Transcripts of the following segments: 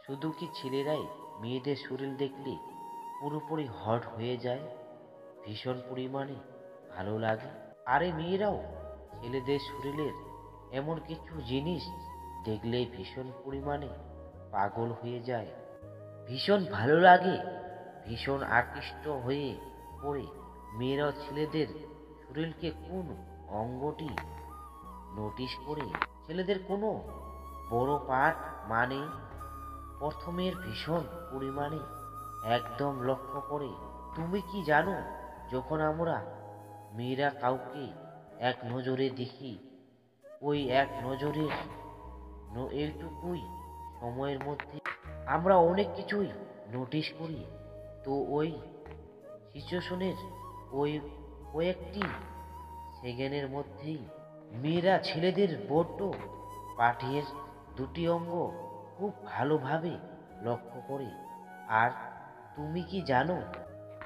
শুধু কি ছেলেরাই মেয়েদের শরীর দেখলে পুরোপুরি হট হয়ে যায়, ভীষণ পরিমাণে ভালো লাগে? আরে মেয়েরাও ছেলেদের শরীরের এমন কিছু জিনিস দেখলেই ভীষণ পরিমাণে পাগল হয়ে যায়, ভীষণ ভালো লাগে, ভীষণ আকৃষ্ট হয়ে পড়ে। মেয়েরাও ছেলেদের শরীরকে কোন অঙ্গটি নোটিশ করে, ছেলেদের কোনো বড় পার্ট মানে প্রথমের ভীষণ পরিমাণে একদম লক্ষ্য করে। তুমি কি জানো, যখন আমরা মেয়েরা কাউকে এক নজরে দেখি, ওই এক নজরের এইটুকুই সময়ের মধ্যে আমরা অনেক কিছুই নোটিশ করি। তো ওই সিচুয়েশনের ওই কয়েকটি সেকেন্ডের মধ্যেই মেয়েরা ছেলেদের বড্ড পাঠের দুটি অঙ্গ খুব ভালোভাবে লক্ষ্য করে। আর তুমি কি জানো,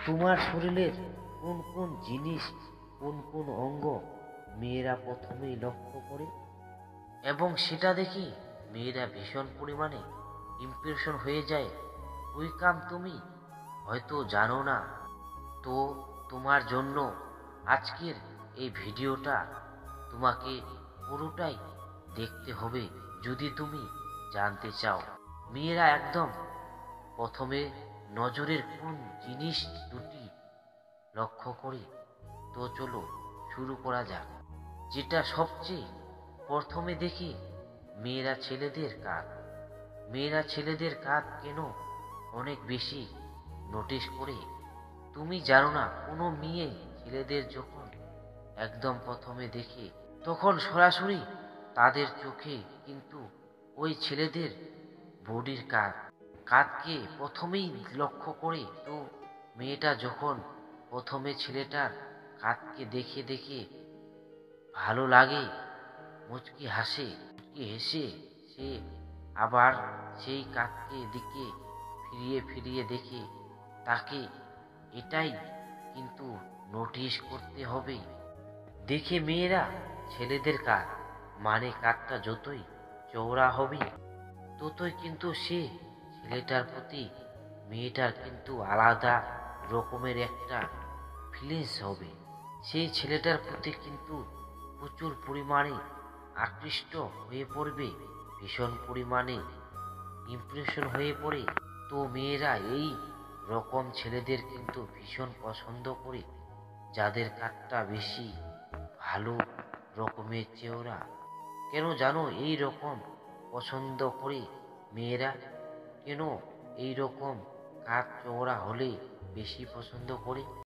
তোমার শরীরের কোন কোন জিনিস, কোন কোন অঙ্গ মেয়েরা প্রথমেই লক্ষ্য করে? এবং সেটা দেখে মেয়েরা ভীষণ পরিমাণে ইমপ্রেশন হয়ে যায়। ওই কাম তুমি হয়তো জানো না। তো তোমার জন্য আজকের এই ভিডিওটা তোমাকে পুরোটাই দেখতে হবে যদি তুমি জানতে চাও মেয়েরা একদম প্রথমে নজরের কোন জিনিস দুটি লক্ষ্য করে। তো চলো শুরু করা যাক। যেটা সবচেয়ে প্রথমে দেখি, মেয়েরা ছেলেদের কাঁধ। মেয়েরা ছেলেদের কাঁধ কেন অনেক বেশি নোটিশ করে? তুমি জানো না, কোনো মেয়ে ছেলেদের যখন একদম প্রথমে দেখে, তখন সরাসরি তাদের চোখে কিন্তু ওই ছেলেদের বডির কাঁধকে প্রথমেই লক্ষ্য করে। তো মেয়েটা যখন প্রথমে ছেলেটার কাঁধকে দেখে দেখে ভালো লাগে, মুচকি হেসে সে আবার সেই কাঁধকে দিকে ফিরিয়ে ফিরিয়ে দেখে তাকে। এটাই কিন্তু নোটিশ করতে হবে। দেখে মেয়েরা ছেলেদের কাঁধ, মানে কাঁধটা যতই চওড়া হবে ততই কিন্তু সে ছেলেটার প্রতি মেয়েটার কিন্তু আলাদা রকমের একটা ফিলিংস হবে। সেই ছেলেটার প্রতি কিন্তু প্রচুর পরিমাণে আকৃষ্ট হয়ে পড়বে, ভীষণ পরিমাণে ইমপ্রেশন হয়ে পড়ে। তো মেয়েরা এই রকম ছেলেদের কিন্তু ভীষণ পছন্দ করে, যাদের কাঠটা বেশি ভালো রকমের চেওড়া। কেন জানো এই রকম পছন্দ করে মেয়েরা? কেন এই রকম কাঠ চওড়া হলে বেশি পছন্দ করে?